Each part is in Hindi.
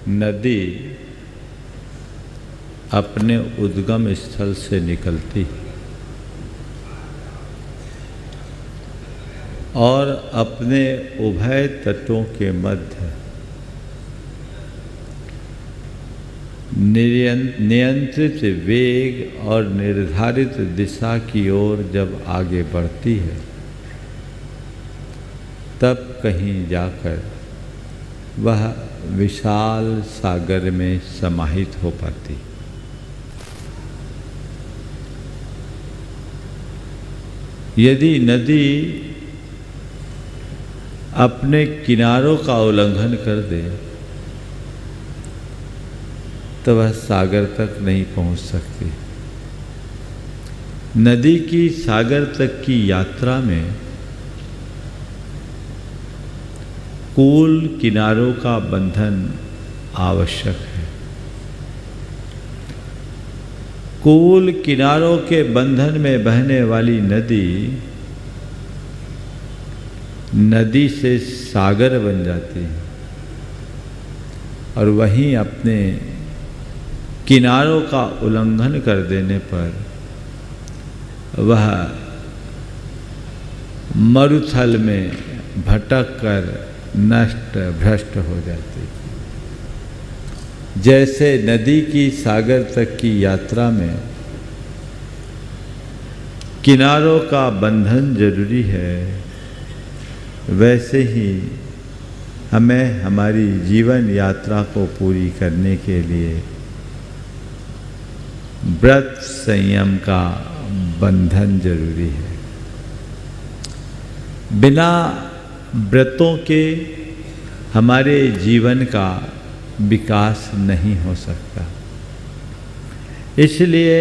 नदी अपने उद्गम स्थल से निकलती और अपने उभय तटों के मध्य नियंत्रित वेग और निर्धारित दिशा की ओर जब आगे बढ़ती है, तब कहीं जाकर वह विशाल सागर में समाहित हो पाती। यदि नदी अपने किनारों का उल्लंघन कर दे तो वह सागर तक नहीं पहुंच सकती। नदी की सागर तक की यात्रा में कूल किनारों का बंधन आवश्यक है। कूल किनारों के बंधन में बहने वाली नदी से सागर बन जाती है और वहीं अपने किनारों का उल्लंघन कर देने पर वह मरुथल में भटक कर नष्ट भ्रष्ट हो जाती। जैसे नदी की सागर तक की यात्रा में किनारों का बंधन जरूरी है, वैसे ही हमें हमारी जीवन यात्रा को पूरी करने के लिए व्रत संयम का बंधन जरूरी है। बिना व्रतों के हमारे जीवन का विकास नहीं हो सकता। इसलिए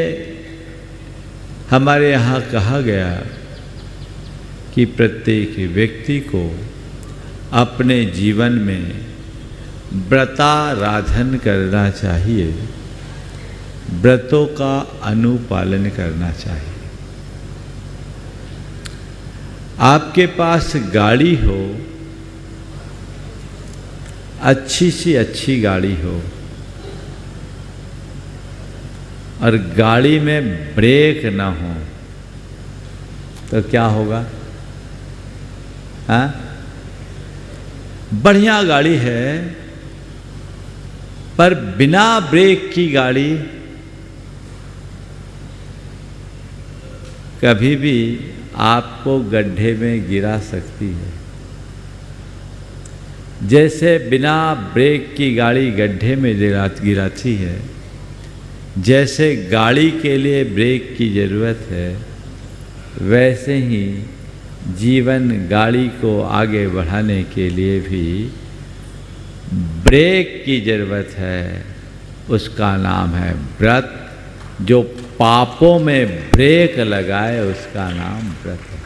हमारे यहाँ कहा गया कि प्रत्येक व्यक्ति को अपने जीवन में व्रताराधन करना चाहिए, व्रतों का अनुपालन करना चाहिए। आपके पास गाड़ी हो, अच्छी सी अच्छी गाड़ी हो और गाड़ी में ब्रेक ना हो तो क्या होगा? हाँ, बढ़िया गाड़ी है पर बिना ब्रेक की गाड़ी कभी भी आपको गड्ढे में गिरा सकती है। जैसे बिना ब्रेक की गाड़ी गड्ढे में गिराती है, जैसे गाड़ी के लिए ब्रेक की ज़रूरत है, वैसे ही जीवन गाड़ी को आगे बढ़ाने के लिए भी ब्रेक की ज़रूरत है। उसका नाम है व्रत। जो पापों में ब्रेक लगाए उसका नाम व्रत है।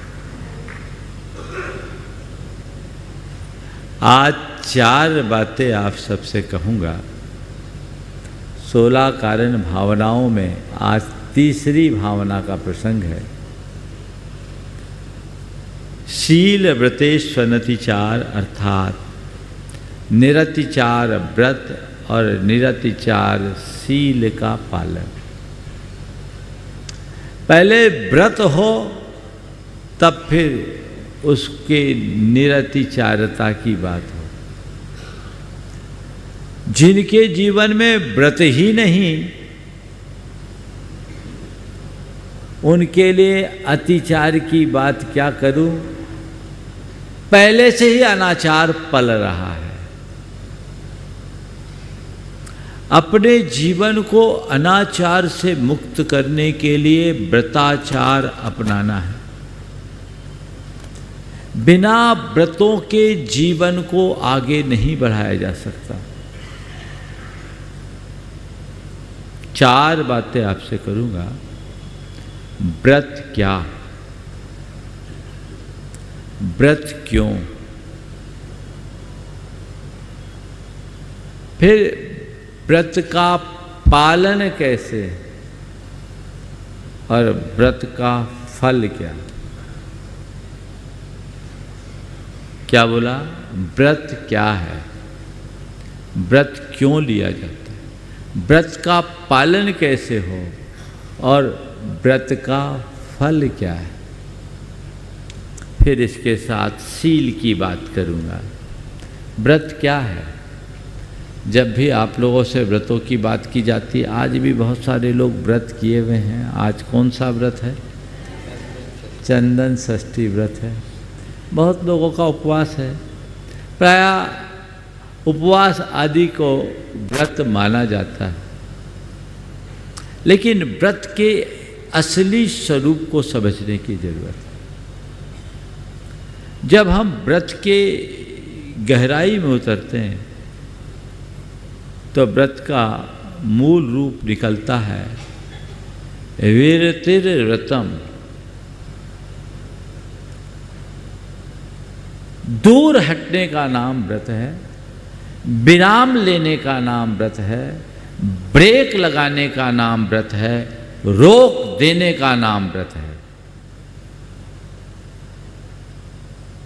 आज 4 बातें आप सबसे कहूँगा। 16 कारण भावनाओं में आज तीसरी भावना का प्रसंग है। शील व्रतेष्वनतिचार अर्थात निरतिचार व्रत और निरतिचार शील का पालन। पहले व्रत हो तब फिर उसके निरतिचारता की बात हो। जिनके जीवन में व्रत ही नहीं, उनके लिए अतिचार की बात क्या करूं? पहले से ही अनाचार पल रहा है। अपने जीवन को अनाचार से मुक्त करने के लिए व्रताचार अपनाना है। बिना व्रतों के जीवन को आगे नहीं बढ़ाया जा सकता। 4 बातें आपसे करूंगा। व्रत क्या? व्रत क्यों? फिर व्रत का पालन कैसे और व्रत का फल क्या? क्या बोला? व्रत क्या है, व्रत क्यों लिया जाता है, व्रत का पालन कैसे हो और व्रत का फल क्या है। फिर इसके साथ सील की बात करूँगा। व्रत क्या है? जब भी आप लोगों से व्रतों की बात की जाती है, आज भी बहुत सारे लोग व्रत किए हुए हैं। आज कौन सा व्रत है? चंदन षष्ठी व्रत है। बहुत लोगों का उपवास है। प्रायः उपवास आदि को व्रत माना जाता है, लेकिन व्रत के असली स्वरूप को समझने की जरूरत है। जब हम व्रत के गहराई में उतरते हैं तो व्रत का मूल रूप निकलता है विरतिर व्रतम। दूर हटने का नाम व्रत है, विराम लेने का नाम व्रत है, ब्रेक लगाने का नाम व्रत है, रोक देने का नाम व्रत है।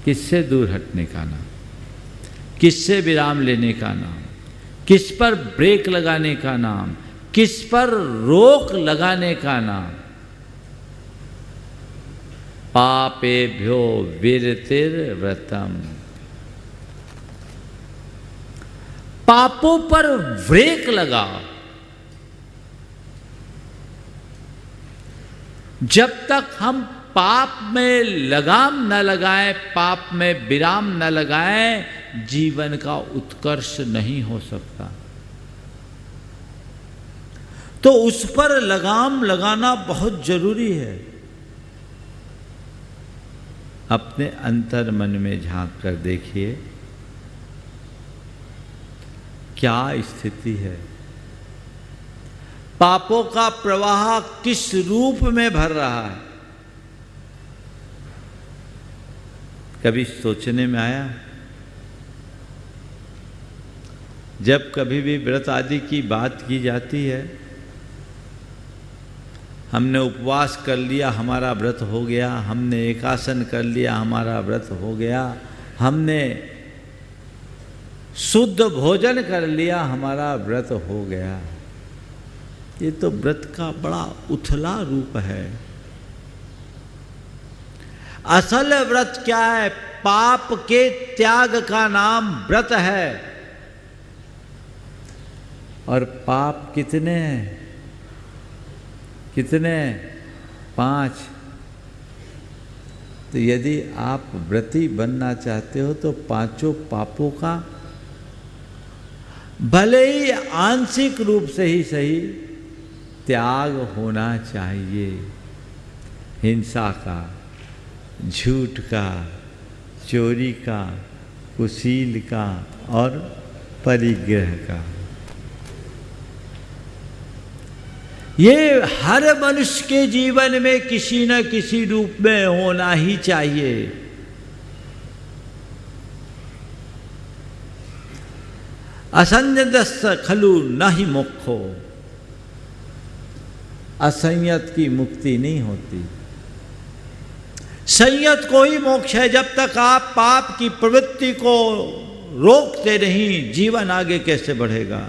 किससे दूर हटने का नाम, किससे विराम लेने का नाम, किस पर ब्रेक लगाने का नाम, किस पर रोक लगाने का नाम। पापेभ्यो विरतिर व्रतम। पापों पर ब्रेक लगाओ। जब तक हम पाप में लगाम न लगाएं, पाप में विराम न लगाएं, जीवन का उत्कर्ष नहीं हो सकता। तो उस पर लगाम लगाना बहुत जरूरी है। अपने अंतर मन में झांक कर देखिए, क्या स्थिति है। पापों का प्रवाह किस रूप में भर रहा है, कभी सोचने में आया? जब कभी भी व्रत आदि की बात की जाती है, हमने उपवास कर लिया हमारा व्रत हो गया, हमने एकासन कर लिया हमारा व्रत हो गया, हमने शुद्ध भोजन कर लिया हमारा व्रत हो गया। ये तो व्रत का बड़ा उथला रूप है। असल व्रत क्या है? पाप के त्याग का नाम व्रत है। और पाप कितने हैं? कितने? 5। तो यदि आप व्रती बनना चाहते हो तो 5 पापों का भले ही आंशिक रूप से ही सही त्याग होना चाहिए। हिंसा का, झूठ का, चोरी का, कुशील का और परिग्रह का। ये हर मनुष्य के जीवन में किसी न किसी रूप में होना ही चाहिए। असंयतस्य खलु नहि मोक्षो। असंयत की मुक्ति नहीं होती, संयत को ही मोक्ष है। जब तक आप पाप की प्रवृत्ति को रोकते नहीं, जीवन आगे कैसे बढ़ेगा?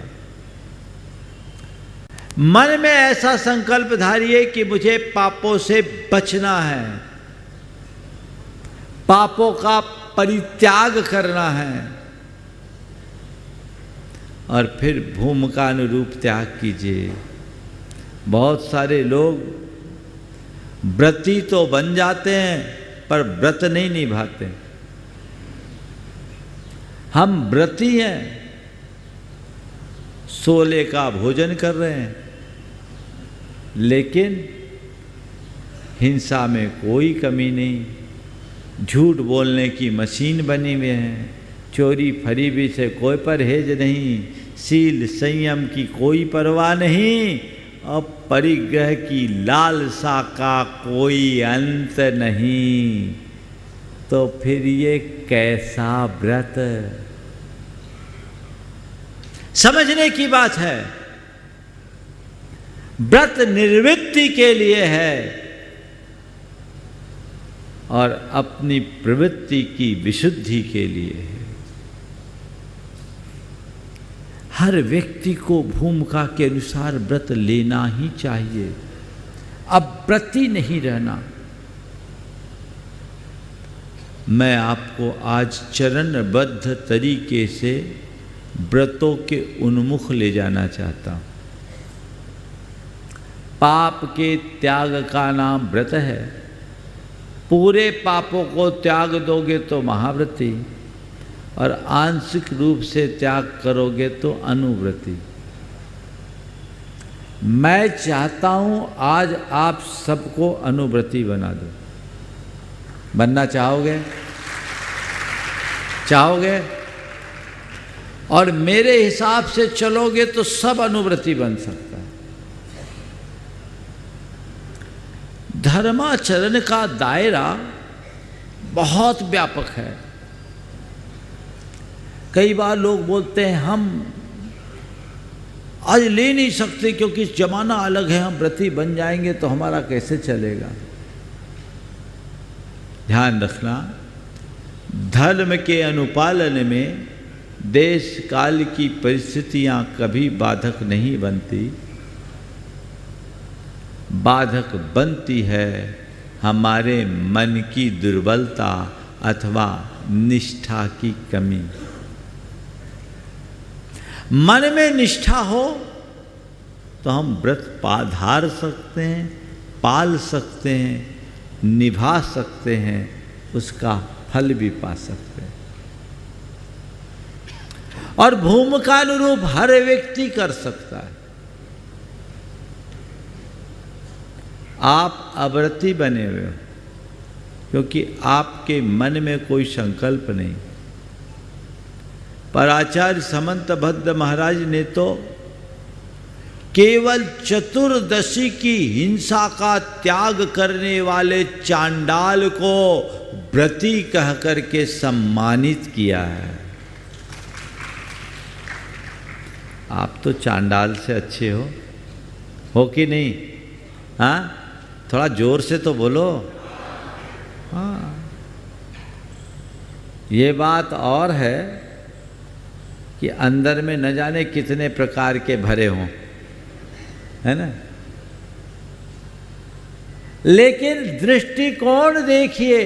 मन में ऐसा संकल्प धारिए कि मुझे पापों से बचना है, पापों का परित्याग करना है, और फिर भूमिकानुरूप त्याग कीजिए। बहुत सारे लोग व्रती तो बन जाते हैं पर व्रत नहीं निभाते। हम व्रती हैं, 16 का भोजन कर रहे हैं, लेकिन हिंसा में कोई कमी नहीं, झूठ बोलने की मशीन बनी हुई है, चोरी फरीबी से कोई परहेज नहीं, शील संयम की कोई परवाह नहीं, और परिग्रह की लालसा का कोई अंत नहीं। तो फिर ये कैसा व्रत? समझने की बात है। व्रत निर्वृत्ति के लिए है और अपनी प्रवृत्ति की विशुद्धि के लिए है। हर व्यक्ति को भूमिका के अनुसार व्रत लेना ही चाहिए। अब व्रती नहीं रहना। मैं आपको आज चरणबद्ध तरीके से व्रतों के उन्मुख ले जाना चाहता हूँ। पाप के त्याग का नाम व्रत है। पूरे पापों को त्याग दोगे तो महाव्रती, और आंशिक रूप से त्याग करोगे तो अनुव्रती। मैं चाहता हूं आज आप सबको अनुव्रती बना दो। बनना चाहोगे? चाहोगे? और मेरे हिसाब से चलोगे तो सब अनुव्रती बन सकता है। धर्माचरण का दायरा बहुत व्यापक है। कई बार लोग बोलते हैं हम आज ले नहीं सकते क्योंकि जमाना अलग है, हम व्रती बन जाएंगे तो हमारा कैसे चलेगा। ध्यान रखना, धर्म के अनुपालन में देश काल की परिस्थितियां कभी बाधक नहीं बनती। बाधक बनती है हमारे मन की दुर्बलता अथवा निष्ठा की कमी। मन में निष्ठा हो तो हम व्रत धार सकते हैं, पाल सकते हैं, निभा सकते हैं, उसका फल भी पा सकते हैं। और भूमिकानुरूप हर व्यक्ति कर सकता है। आप अव्रती बने हुए हो क्योंकि आपके मन में कोई संकल्प नहीं। पर आचार्य समंतभद्र महाराज ने तो केवल चतुर्दशी की हिंसा का त्याग करने वाले चांडाल को व्रती कह करके सम्मानित किया है। आप तो चांडाल से अच्छे हो कि नहीं? हाँ, थोड़ा जोर से तो बोलो। हाँ, ये बात और है कि अंदर में न जाने कितने प्रकार के भरे हों, है ना। लेकिन दृष्टिकोण देखिए,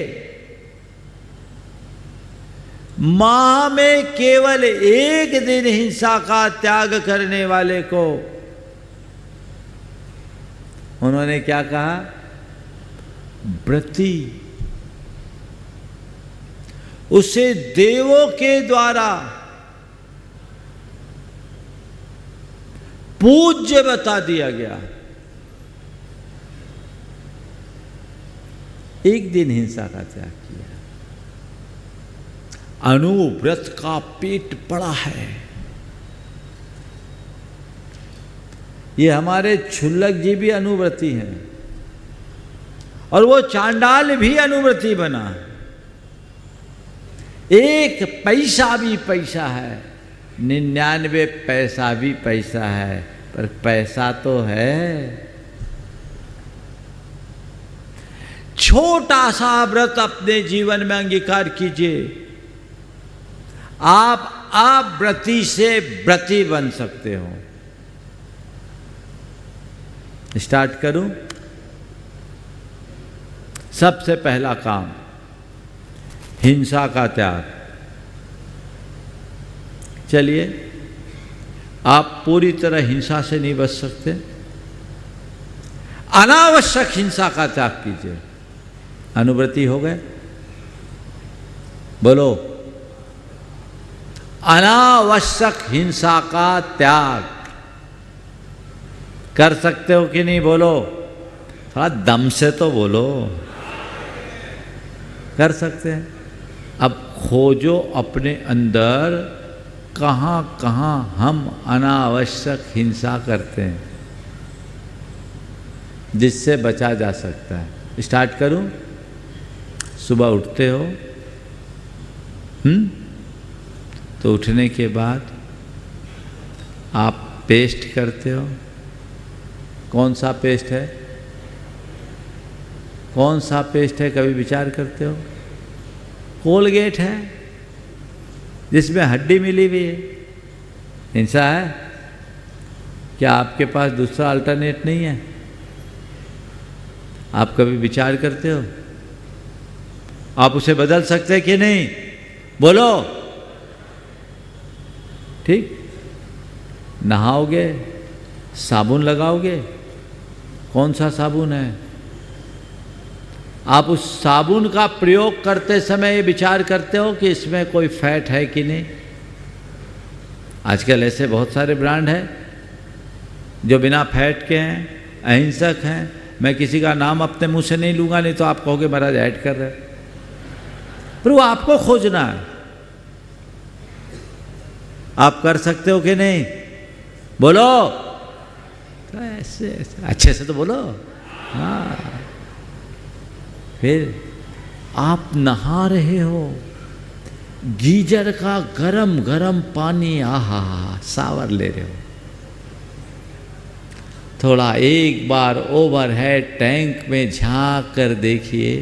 माह में केवल एक दिन हिंसा का त्याग करने वाले को उन्होंने क्या कहा? व्रती। उसे देवों के द्वारा पूज्य बता दिया गया। एक दिन हिंसा का त्याग किया। अनुव्रत का पेट पड़ा है। ये हमारे क्षुल्लक जी भी अनुव्रती हैं और वो चांडाल भी अनुव्रती बना। एक पैसा भी पैसा है, 99 पैसा भी पैसा है, पर पैसा तो है। छोटा सा व्रत अपने जीवन में अंगीकार कीजिए। आप अव्रती से व्रती बन सकते हो। स्टार्ट करूं? सबसे पहला काम हिंसा का त्याग। चलिए, आप पूरी तरह हिंसा से नहीं बच सकते, अनावश्यक हिंसा का त्याग कीजिए। अनुव्रती हो गए? बोलो, अनावश्यक हिंसा का त्याग कर सकते हो कि नहीं? बोलो, थोड़ा दम से तो बोलो। कर सकते हैं? अब खोजो अपने अंदर कहाँ कहाँ हम अनावश्यक हिंसा करते हैं जिससे बचा जा सकता है। स्टार्ट करूं? सुबह उठते हो, तो उठने के बाद आप पेस्ट करते हो। कौन सा पेस्ट है? कौन सा पेस्ट है? कभी विचार करते हो? कोलगेट है जिसमें हड्डी मिली हुई है, हिंसा है? क्या आपके पास दूसरा अल्टरनेट नहीं है? आप कभी विचार करते हो? आप उसे बदल सकते कि नहीं? बोलो। ठीक, नहाओगे, साबुन लगाओगे, कौन सा साबुन है? आप उस साबुन का प्रयोग करते समय ये विचार करते हो कि इसमें कोई फैट है कि नहीं? आजकल ऐसे बहुत सारे ब्रांड हैं जो बिना फैट के हैं, अहिंसक हैं। मैं किसी का नाम अपने मुंह से नहीं लूंगा, नहीं तो आप कहोगे महाराज ऐड कर रहे। पर वो आपको खोजना है। आप कर सकते हो कि नहीं? बोलो। तो ऐसे अच्छे से तो बोलो। हाँ, फिर आप नहा रहे हो, गीजर का गरम गरम पानी, आहा सावर ले रहे हो। थोड़ा एक बार ओवरहेड टैंक में झांक कर देखिए,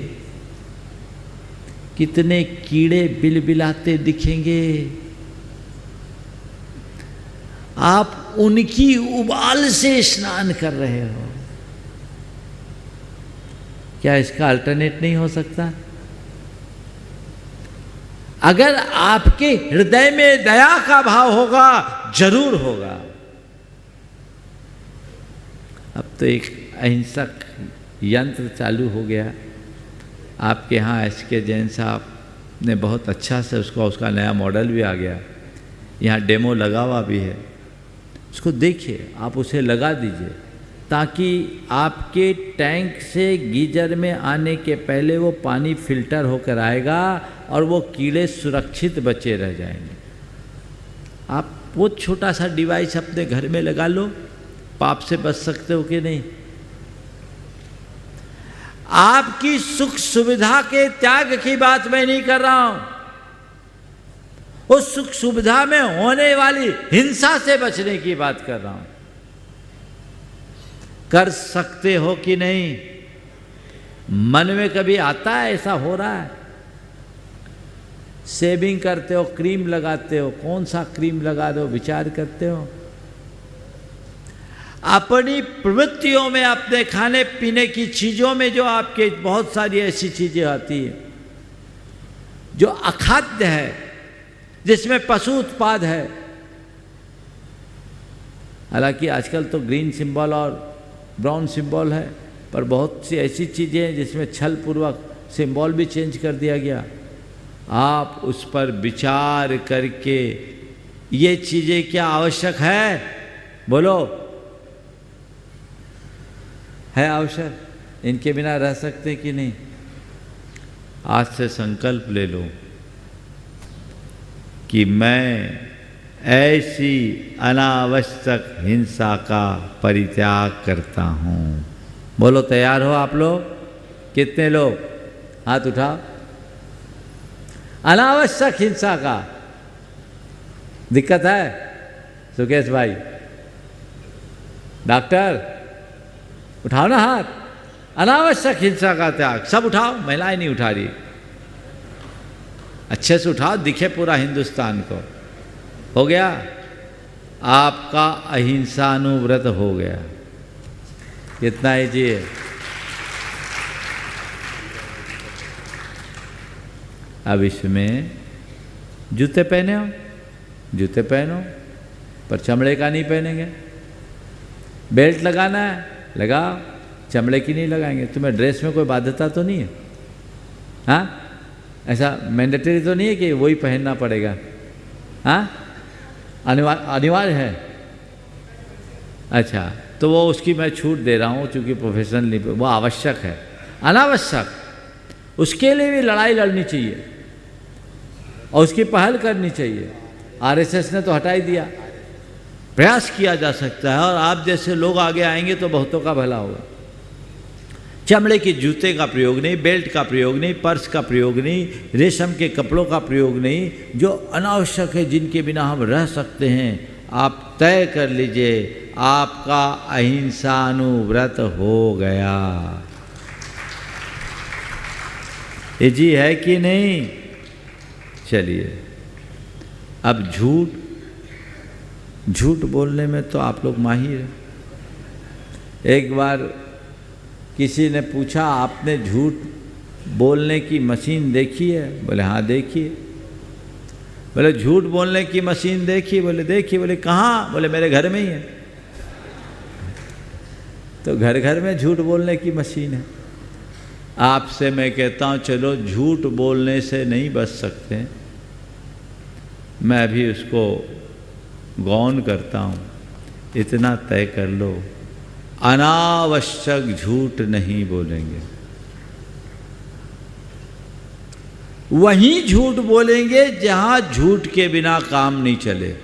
कितने कीड़े बिलबिलाते दिखेंगे। आप उनकी उबाल से स्नान कर रहे हो। क्या इसका अल्टरनेट नहीं हो सकता? अगर आपके हृदय में दया का भाव होगा, जरूर होगा। अब तो एक अहिंसक यंत्र चालू हो गया। आपके यहाँ SK जैन साहब ने बहुत अच्छा से उसका नया मॉडल भी आ गया, यहाँ डेमो लगा हुआ भी है। उसको देखिए, आप उसे लगा दीजिए, ताकि आपके टैंक से गीजर में आने के पहले वो पानी फिल्टर होकर आएगा और वो कीड़े सुरक्षित बचे रह जाएंगे। आप वो छोटा सा डिवाइस अपने घर में लगा लो, पाप से बच सकते हो कि नहीं? आपकी सुख सुविधा के त्याग की बात मैं नहीं कर रहा हूं, उस सुख सुविधा में होने वाली हिंसा से बचने की बात कर रहा हूं। कर सकते हो कि नहीं? मन में कभी आता है ऐसा हो रहा है? शेविंग करते हो, क्रीम लगाते हो, कौन सा क्रीम लगा दो, विचार करते हो? अपनी प्रवृत्तियों में, अपने खाने पीने की चीजों में जो आपके बहुत सारी ऐसी चीजें आती हैं जो अखाद्य है, जिसमें पशु उत्पाद है। हालांकि आजकल तो ग्रीन सिंबल और ब्राउन सिंबल है, पर बहुत सी ऐसी चीजें हैं जिसमें छल पूर्वक सिंबल भी चेंज कर दिया गया। आप उस पर विचार करके ये चीजें क्या आवश्यक है? बोलो। है आवश्यक? इनके बिना रह सकते कि नहीं? आज से संकल्प ले लो कि मैं ऐसी अनावश्यक हिंसा का परित्याग करता हूँ। बोलो, तैयार हो आप लोग? कितने लोग? हाथ उठाओ। अनावश्यक हिंसा का दिक्कत है? सुकेश भाई, डॉक्टर, उठाओ ना हाथ। अनावश्यक हिंसा का त्याग, सब उठाओ। महिलाएं नहीं उठा रही, अच्छे से उठाओ, दिखे पूरा हिंदुस्तान को। हो गया? आपका अहिंसानुव्रत हो गया। कितना ही जी? अब इसमें जूते पहने हो, जूते पहनो, पर चमड़े का नहीं पहनेंगे। बेल्ट लगाना है, लगाओ, चमड़े की नहीं लगाएंगे। तुम्हें ड्रेस में कोई बाध्यता तो नहीं है? हाँ, ऐसा मैंडेटरी तो नहीं है कि वही पहनना पड़ेगा? हाँ, अनिवार्य है। अच्छा, तो वो उसकी मैं छूट दे रहा हूँ, चूँकि प्रोफेशनल वो आवश्यक है। अनावश्यक उसके लिए भी लड़ाई लड़नी चाहिए और उसकी पहल करनी चाहिए। RSS ने तो हटा ही दिया, प्रयास किया जा सकता है, और आप जैसे लोग आगे आएंगे तो बहुतों का भला होगा। चमड़े के जूते का प्रयोग नहीं, बेल्ट का प्रयोग नहीं, पर्स का प्रयोग नहीं, रेशम के कपड़ों का प्रयोग नहीं, जो अनावश्यक है, जिनके बिना हम रह सकते हैं। आप तय कर लीजिए, आपका अहिंसानुव्रत हो गया। ये जी है कि नहीं? चलिए, अब झूठ, झूठ बोलने में तो आप लोग माहिर हैं। एक बार किसी ने पूछा, आपने झूठ बोलने की मशीन देखी है? बोले हाँ देखी है। बोले झूठ बोलने की मशीन देखी? बोले देखी। बोले कहाँ? बोले मेरे घर में ही है। तो घर घर में झूठ बोलने की मशीन है। आपसे मैं कहता हूँ चलो झूठ बोलने से नहीं बच सकते, मैं भी उसको गौन करता हूँ, इतना तय कर लो, अनावश्यक झूठ नहीं बोलेंगे। वहीं झूठ बोलेंगे जहां झूठ के बिना काम नहीं चले।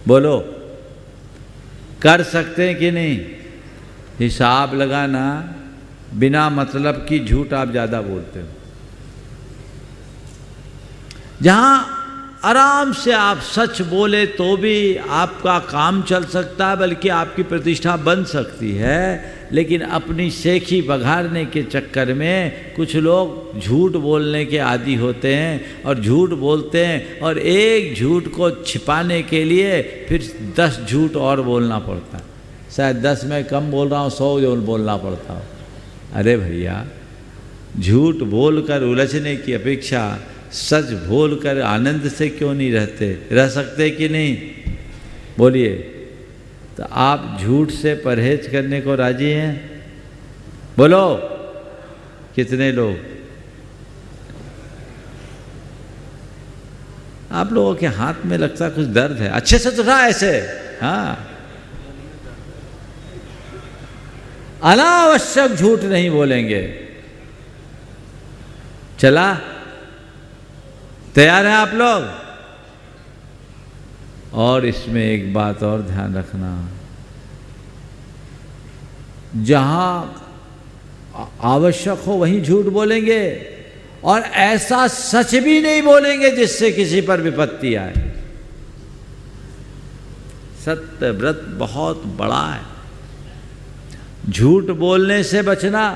बोलो कर सकते हैं कि नहीं? हिसाब लगाना, बिना मतलब की झूठ आप ज़्यादा बोलते हो। जहां आराम से आप सच बोले तो भी आपका काम चल सकता है, बल्कि आपकी प्रतिष्ठा बन सकती है। लेकिन अपनी सेखी बघारने के चक्कर में कुछ लोग झूठ बोलने के आदी होते हैं और झूठ बोलते हैं, और एक झूठ को छिपाने के लिए फिर 10 झूठ और बोलना पड़ता है। शायद 10 में कम बोल रहा हूँ, 100 बोलना पड़ता हो। अरे भैया, झूठ बोलकर उलझने की अपेक्षा सच बोलकर आनंद से क्यों नहीं रह सकते कि नहीं? बोलिए। तो आप झूठ से परहेज करने को राजी हैं? बोलो कितने लोग? आप लोगों के हाथ में लगता कुछ दर्द है, अच्छे से तो था ऐसे। हाँ, अनावश्यक झूठ नहीं बोलेंगे। चला, तैयार हैं आप लोग? और इसमें एक बात और ध्यान रखना, जहां आवश्यक हो वहीं झूठ बोलेंगे, और ऐसा सच भी नहीं बोलेंगे जिससे किसी पर विपत्ति आए। सत्य व्रत बहुत बड़ा है। झूठ बोलने से बचना,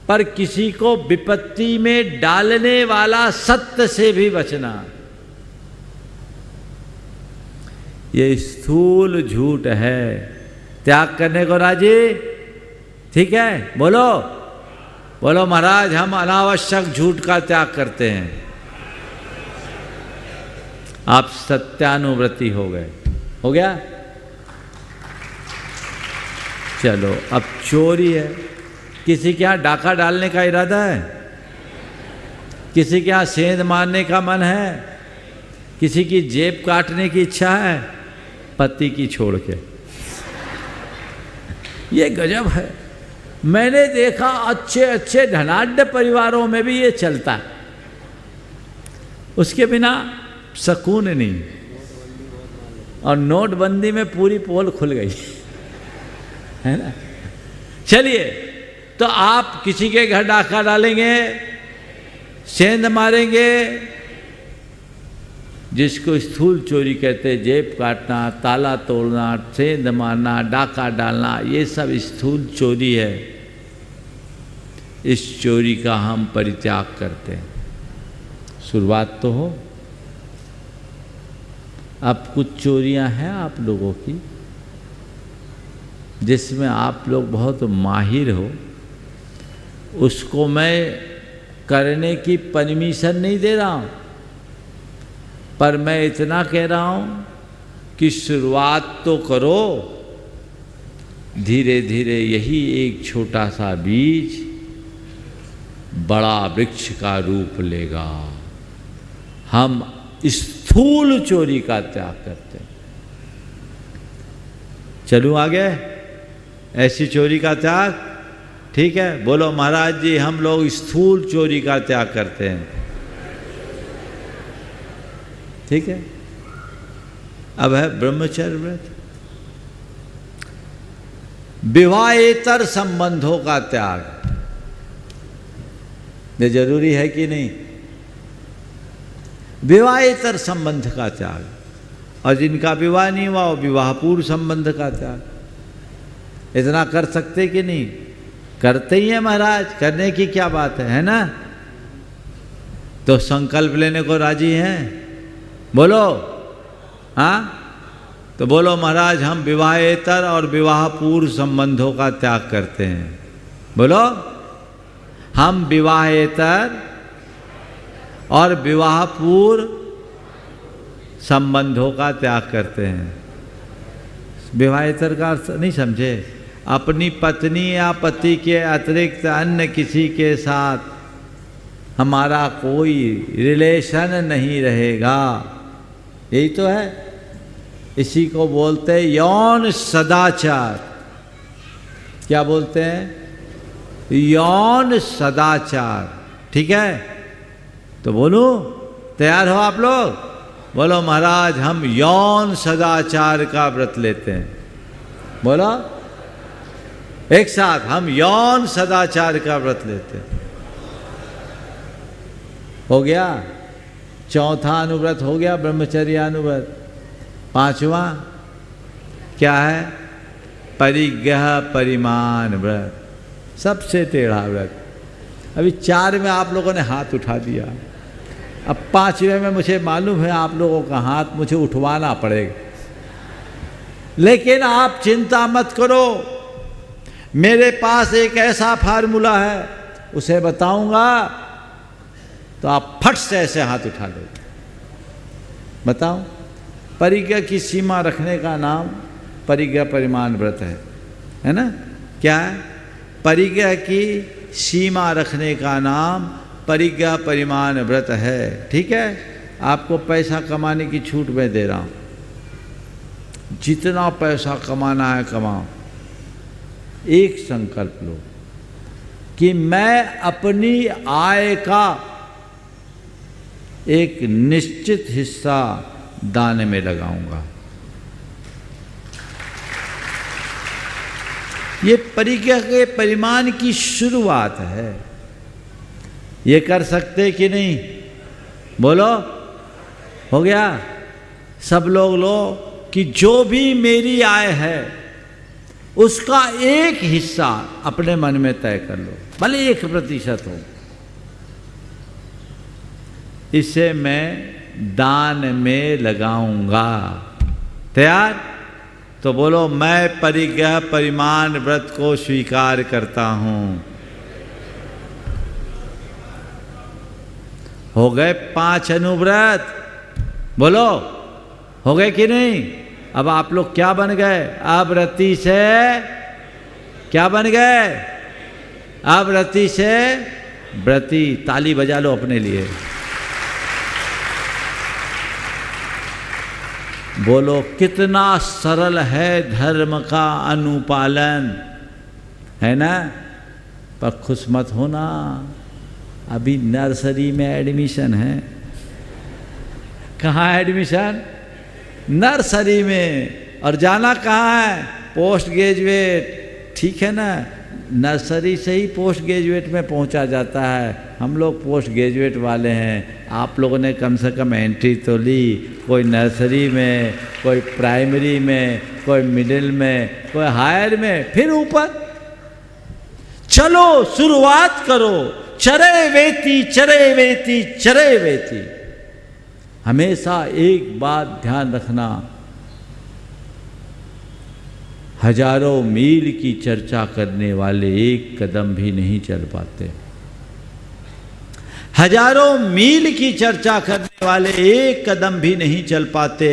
पर किसी को विपत्ति में डालने वाला सत्य से भी बचना। ये स्थूल झूठ है। त्याग करने को राजी? ठीक है, बोलो बोलो महाराज, हम अनावश्यक झूठ का त्याग करते हैं। आप सत्यानुव्रती हो गए। हो गया? चलो, अब चोरी है। किसी के यहाँ डाका डालने का इरादा है? किसी के यहाँ सेंध मारने का मन है? किसी की जेब काटने की इच्छा है? पति की छोड़ के। ये गजब है। मैंने देखा अच्छे अच्छे धनाढ्य परिवारों में भी ये चलता है। उसके बिना सुकून नहीं। और नोटबंदी में पूरी पोल खुल गई है ना। चलिए, तो आप किसी के घर डाका डालेंगे, सेंध मारेंगे, जिसको स्थूल चोरी कहते हैं, जेब काटना, ताला तोड़ना, सेंध मारना, डाका डालना, ये सब स्थूल चोरी है। इस चोरी का हम परित्याग करते हैं। शुरुआत तो हो। अब कुछ चोरियां हैं आप लोगों की जिसमें आप लोग बहुत माहिर हो, उसको मैं करने की परमिशन नहीं दे रहा हूं, पर मैं इतना कह रहा हूं कि शुरुआत तो करो। धीरे धीरे यही एक छोटा सा बीज बड़ा वृक्ष का रूप लेगा। हम स्थूल चोरी का त्याग करते हैं। चलूं आगे? ऐसी चोरी का त्याग, ठीक है? बोलो महाराज जी, हम लोग स्थूल चोरी का त्याग करते हैं। ठीक है? अब है ब्रह्मचर्य व्रत। विवाहेतर संबंधों का त्याग। ये जरूरी है कि नहीं? विवाहेतर संबंध का त्याग, और जिनका विवाह नहीं हुआ वो विवाह पूर्व संबंध का त्याग। इतना कर सकते कि नहीं? करते ही हैं महाराज, करने की क्या बात है ना? तो संकल्प लेने को राजी हैं? बोलो। हाँ, तो बोलो महाराज हम विवाहेतर और विवाह पूर्व संबंधों का त्याग करते हैं। बोलो, हम विवाहेतर और विवाह पूर्व संबंधों का त्याग करते हैं। विवाहेतर का अर्थ नहीं समझे? अपनी पत्नी या पति के अतिरिक्त अन्य किसी के साथ हमारा कोई रिलेशन नहीं रहेगा, यही तो है। इसी को बोलते हैं यौन सदाचार। क्या बोलते हैं? यौन सदाचार। ठीक है, तो बोलो, तैयार हो आप लोग? बोलो महाराज हम यौन सदाचार का व्रत लेते हैं। बोलो एक साथ, हम यौन सदाचार का व्रत लेते हैं। हो गया चौथा अनुव्रत, हो गया ब्रह्मचर्य अनुव्रत। पांचवा क्या है? परिग्रह परिमाण व्रत, सबसे टेढ़ा व्रत। अभी 4 में आप लोगों ने हाथ उठा दिया, अब 5वें में मुझे मालूम है आप लोगों का हाथ मुझे उठवाना पड़ेगा, लेकिन आप चिंता मत करो। मेरे पास एक ऐसा फार्मूला है, उसे बताऊंगा तो आप फट से ऐसे हाथ उठा लो। बताओ। परिग्रह की सीमा रखने का नाम परिग्रह परिमाण व्रत है ना? क्या है? परिग्रह की सीमा रखने का नाम परिग्रह परिमाण व्रत है। ठीक है, आपको पैसा कमाने की छूट मैं दे रहा हूं, जितना पैसा कमाना है कमाओ। एक संकल्प लो कि मैं अपनी आय का एक निश्चित हिस्सा दान में लगाऊंगा। ये परिग्रह के परिमाण की शुरुआत है। ये कर सकते कि नहीं? बोलो। हो गया? सब लोग लो कि जो भी मेरी आय है उसका एक हिस्सा अपने मन में तय कर लो, भले 1% हो, इसे मैं दान में लगाऊंगा। तैयार? तो बोलो मैं परिग्रह परिमाण व्रत को स्वीकार करता हूं। हो गए 5 अनुव्रत। बोलो हो गए कि नहीं? अब आप लोग क्या बन गए? अब रति से क्या बन गए? अब रति से व्रती। ताली बजा लो अपने लिए। बोलो कितना सरल है धर्म का अनुपालन, है ना? पर खुश मत होना, अभी नर्सरी में एडमिशन है। कहाँ एडमिशन? नर्सरी में। और जाना कहाँ है? Post graduate. ठीक है ना? नर्सरी से ही पोस्ट ग्रेजुएट में पहुंचा जाता है। हम लोग पोस्ट ग्रेजुएट वाले हैं। आप लोगों ने कम से कम एंट्री तो ली, कोई नर्सरी में, कोई प्राइमरी में, कोई मिडिल में, कोई हायर में, फिर ऊपर। चलो शुरुआत करो। चरे वेती चरे वेती चरे वेती। हमेशा एक बात ध्यान रखना, हजारों मील की चर्चा करने वाले एक कदम भी नहीं चल पाते। हजारों मील की चर्चा करने वाले एक कदम भी नहीं चल पाते,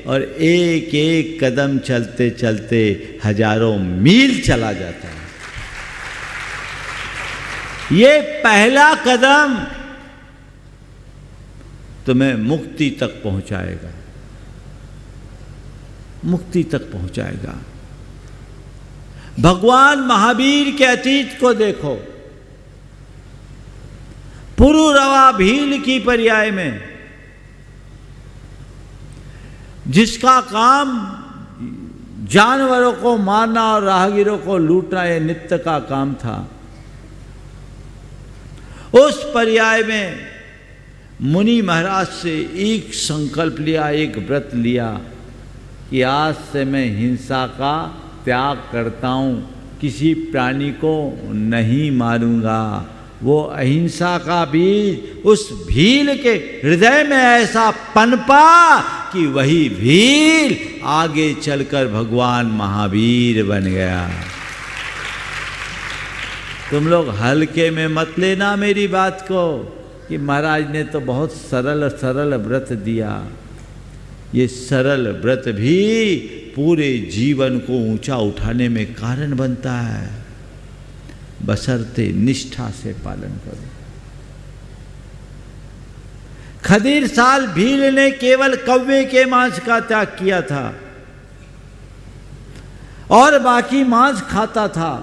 और एक एक कदम चलते चलते हजारों मील चला जाता है। ये पहला कदम तुम्हें मुक्ति तक पहुंचाएगा, मुक्ति तक पहुंचाएगा। भगवान महावीर के अतीत को देखो। पुरुरवा भील की पर्याय में, जिसका काम जानवरों को मारना और राहगीरों को लूटना, ये नित्य का काम था, उस पर्याय में मुनि महाराज से एक संकल्प लिया, एक व्रत लिया कि आज से मैं हिंसा का त्याग करता हूँ, किसी प्राणी को नहीं मारूंगा, वो अहिंसा का बीज उस भील के हृदय में ऐसा पनपा कि वही भील आगे चलकर भगवान महावीर बन गया। तुम लोग हल्के में मत लेना मेरी बात को कि महाराज ने तो बहुत सरल सरल व्रत दिया। ये सरल व्रत भी पूरे जीवन को ऊंचा उठाने में कारण बनता है, बशर्ते निष्ठा से पालन करो। खदीर साल भील ने केवल कौवे के मांस का त्याग किया था और बाकी मांस खाता था,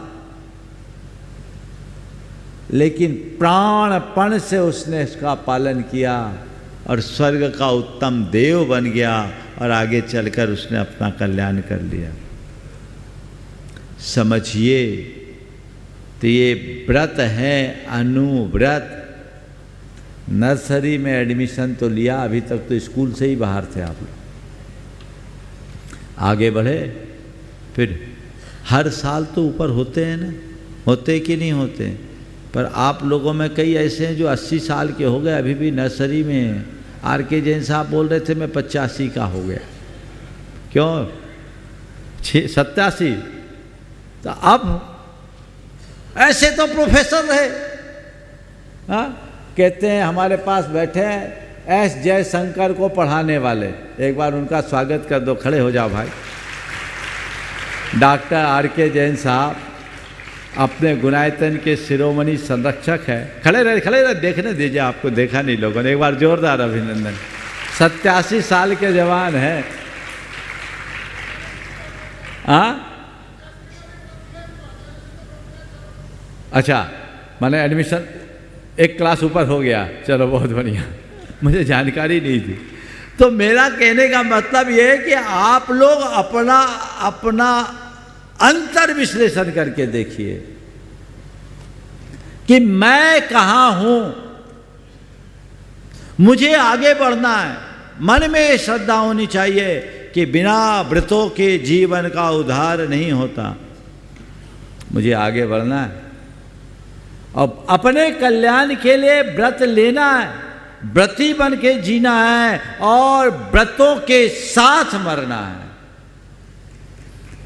लेकिन प्राणपण से उसने इसका पालन किया और स्वर्ग का उत्तम देव बन गया और आगे चलकर उसने अपना कल्याण कर लिया। समझिए, तो ये व्रत है अनुव्रत। नर्सरी में एडमिशन तो लिया, अभी तक तो स्कूल से ही बाहर थे आप लोग। आगे बढ़े, फिर हर साल तो ऊपर होते हैं ना, होते कि नहीं होते? पर आप लोगों में कई ऐसे हैं जो 80 साल के हो गए, अभी भी नर्सरी में हैं। R.K. जैन साहब बोल रहे थे मैं 85 का हो गया। क्यों? 87? तो अब ऐसे तो प्रोफेसर रहे। हाँ, कहते हैं हमारे पास बैठे हैं एस जयशंकर को पढ़ाने वाले, एक बार उनका स्वागत कर दो, खड़े हो जाओ भाई। Doctor R.K. जैन साहब अपने गुणायतन के शिरोमणि संरक्षक है। खड़े रहे, देखने दीजिए, आपको देखा नहीं लोगों ने, एक बार जोरदार अभिनंदन। 87 साल के जवान हैं। अच्छा, माने एडमिशन एक क्लास ऊपर हो गया, चलो बहुत बढ़िया, मुझे जानकारी नहीं थी। तो मेरा कहने का मतलब ये है कि आप लोग अपना अंतर विश्लेषण करके देखिए कि मैं कहां हूं, मुझे आगे बढ़ना है। मन में श्रद्धा होनी चाहिए कि बिना व्रतों के जीवन का उद्धार नहीं होता, मुझे आगे बढ़ना है। अब अपने कल्याण के लिए व्रत लेना है, व्रती बन के जीना है और व्रतों के साथ मरना है।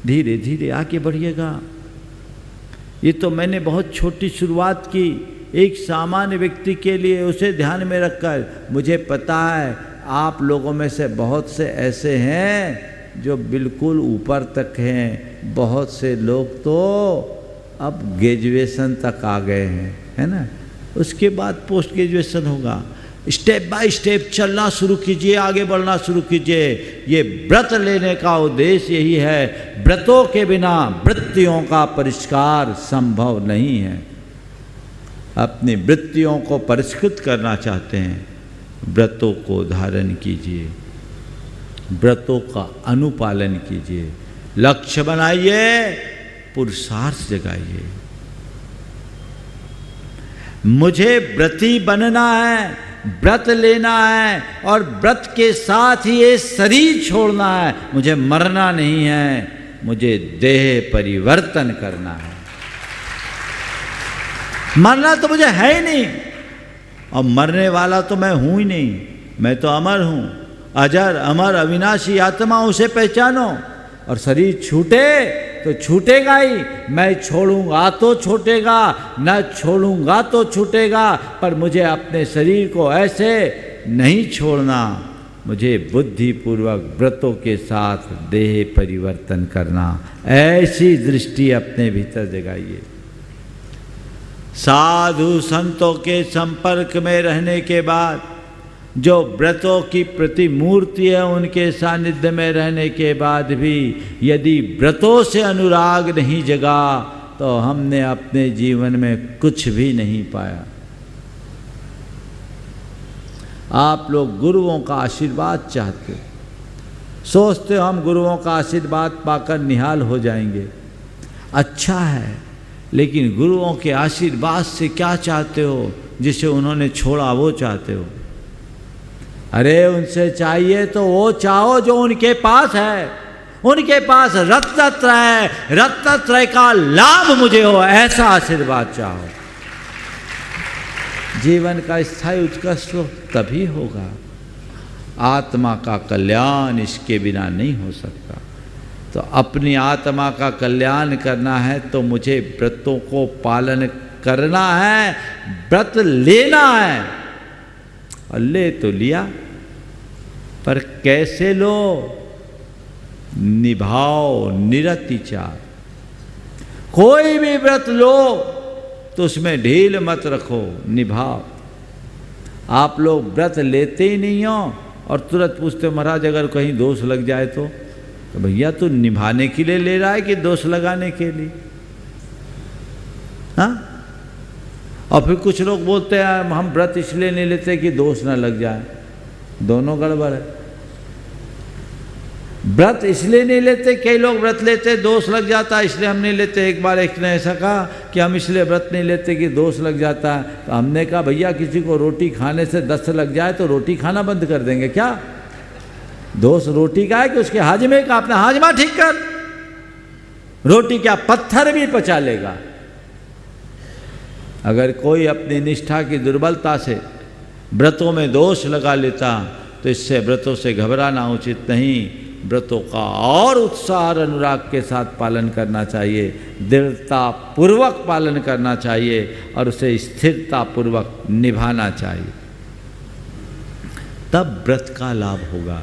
धीरे धीरे आगे बढ़िएगा। ये तो मैंने बहुत छोटी शुरुआत की, एक सामान्य व्यक्ति के लिए, उसे ध्यान में रखकर। मुझे पता है आप लोगों में से बहुत से ऐसे हैं जो बिल्कुल ऊपर तक हैं, बहुत से लोग तो अब ग्रेजुएशन तक आ गए हैं, है ना। उसके बाद पोस्ट ग्रेजुएशन होगा। स्टेप बाय स्टेप चलना शुरू कीजिए, आगे बढ़ना शुरू कीजिए। ये व्रत लेने का उद्देश्य यही है। व्रतों के बिना वृत्तियों का परिष्कार संभव नहीं है। अपनी वृत्तियों को परिष्कृत करना चाहते हैं, व्रतों को धारण कीजिए, व्रतों का अनुपालन कीजिए, लक्ष्य बनाइए, पुरुषार्थ जगाइए। मुझे व्रती बनना है, व्रत लेना है और व्रत के साथ ही ये शरीर छोड़ना है। मुझे मरना नहीं है, मुझे देह परिवर्तन करना है। मरना तो मुझे है ही नहीं, और मरने वाला तो मैं हूं ही नहीं। मैं तो अमर हूं, अजर अमर अविनाशी आत्मा, उसे पहचानो। और शरीर छूटे तो छूटेगा ही, मैं छोड़ूंगा तो छूटेगा, न छोड़ूंगा तो छूटेगा, पर मुझे अपने शरीर को ऐसे नहीं छोड़ना। मुझे बुद्धिपूर्वक व्रतों के साथ देह परिवर्तन करना, ऐसी दृष्टि अपने भीतर जगाइए। साधु संतों के संपर्क में रहने के बाद, जो व्रतों की प्रतिमूर्ति है, उनके सानिध्य में रहने के बाद भी यदि व्रतों से अनुराग नहीं जगा तो हमने अपने जीवन में कुछ भी नहीं पाया। आप लोग गुरुओं का आशीर्वाद चाहते हो, सोचते हो हम गुरुओं का आशीर्वाद पाकर निहाल हो जाएंगे। अच्छा है, लेकिन गुरुओं के आशीर्वाद से क्या चाहते हो? जिसे उन्होंने छोड़ा वो चाहते हो? अरे उनसे चाहिए तो वो चाहो जो उनके पास है। उनके पास रत्नत्रय है, रत्नत्रय का लाभ मुझे हो, ऐसा आशीर्वाद चाहो। जीवन का स्थायी उत्कर्ष तभी होगा। आत्मा का कल्याण इसके बिना नहीं हो सकता। तो अपनी आत्मा का कल्याण करना है तो मुझे व्रतों को पालन करना है, व्रत लेना है। और ले तो लिया, पर कैसे लो? निभाओ निरतिचार। कोई भी व्रत लो तो उसमें ढील मत रखो, निभाओ। आप लोग व्रत लेते ही नहीं हो और तुरंत पूछते महाराज अगर कहीं दोष लग जाए तो भैया तू निभाने के लिए ले रहा है कि दोष लगाने के लिए? हाँ? और फिर कुछ लोग बोलते हैं हम व्रत इसलिए नहीं लेते कि दोष ना लग जाए। दोनों गड़बड़ है। व्रत इसलिए नहीं लेते, कई लोग व्रत लेते दोष लग जाता है इसलिए हम नहीं लेते। एक बार एक ने ऐसा कहा कि हम इसलिए व्रत नहीं लेते कि दोष लग जाता है। तो हमने कहा भैया किसी को रोटी खाने से दस्त लग जाए तो रोटी खाना बंद कर देंगे क्या? दोष रोटी का है कि उसके हाजमे का? अपना हाजमा ठीक कर। रोटी क्या पत्थर भी पचा लेगा। अगर कोई अपनी निष्ठा की दुर्बलता से व्रतों में दोष लगा लेता तो इससे व्रतों से घबराना उचित नहीं। व्रतों का और उत्साह और अनुराग के साथ पालन करना चाहिए, दृढ़ता पूर्वक पालन करना चाहिए और उसे स्थिरता पूर्वक निभाना चाहिए। तब व्रत का लाभ होगा,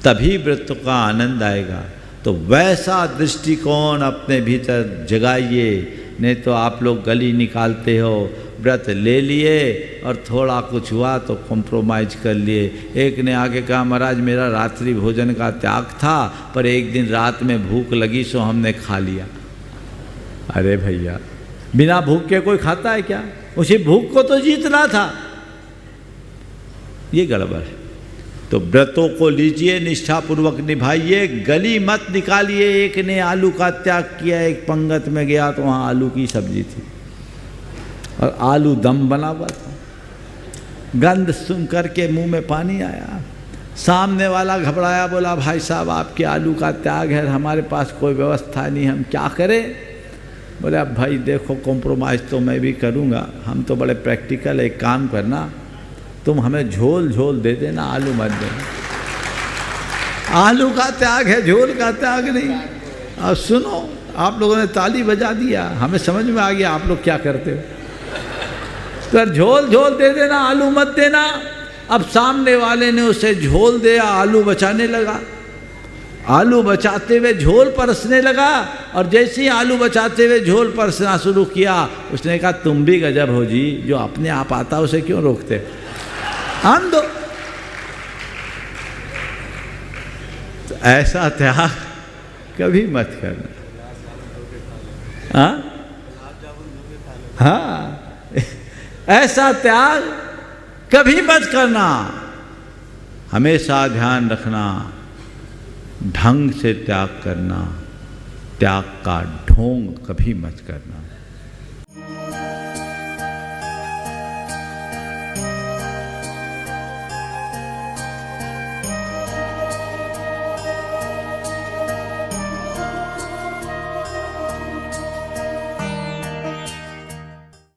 तभी व्रत का आनंद आएगा। तो वैसा दृष्टिकोण अपने भीतर जगाइए। नहीं तो आप लोग गली निकालते हो, व्रत ले लिए और थोड़ा कुछ हुआ तो कॉम्प्रोमाइज़ कर लिए। एक ने आके कहा महाराज मेरा रात्रि भोजन का त्याग था पर एक दिन रात में भूख लगी सो हमने खा लिया। अरे भैया बिना भूख के कोई खाता है क्या? उसी भूख को तो जीतना था। ये गड़बड़ है। तो व्रतों को लीजिए, निष्ठापूर्वक निभाइए, गली मत निकालिए। एक ने आलू का त्याग किया, एक पंगत में गया तो वहाँ आलू की सब्जी थी और आलू दम बना हुआ था। गंध सुन करके मुंह में पानी आया। सामने वाला घबराया, बोला भाई साहब आपके आलू का त्याग है, हमारे पास कोई व्यवस्था नहीं, हम क्या करें? बोले अब भाई देखो कॉम्प्रोमाइज़ तो मैं भी करूँगा, हम तो बड़े प्रैक्टिकल, एक काम करना तुम हमें झोल झोल दे देना, आलू मत देना। आलू का त्याग है, झोल का त्याग नहीं। अब सुनो, आप लोगों ने ताली बजा दिया, हमें समझ में आ गया आप लोग क्या करते हो। तो झोल झोल दे देना, आलू मत देना। अब सामने वाले ने उसे झोल दिया, आलू बचाने लगा। आलू बचाते हुए झोल परसने लगा और जैसे ही आलू बचाते हुए झोल परसना शुरू किया उसने कहा तुम भी गजब हो जी, जो अपने आप आता उसे क्यों रोकते? आन दो। तो ऐसा त्याग कभी मत करना। हाँ हाँ, ऐसा त्याग कभी मत करना। हमेशा ध्यान रखना, ढंग से त्याग करना, त्याग का ढोंग कभी मत करना।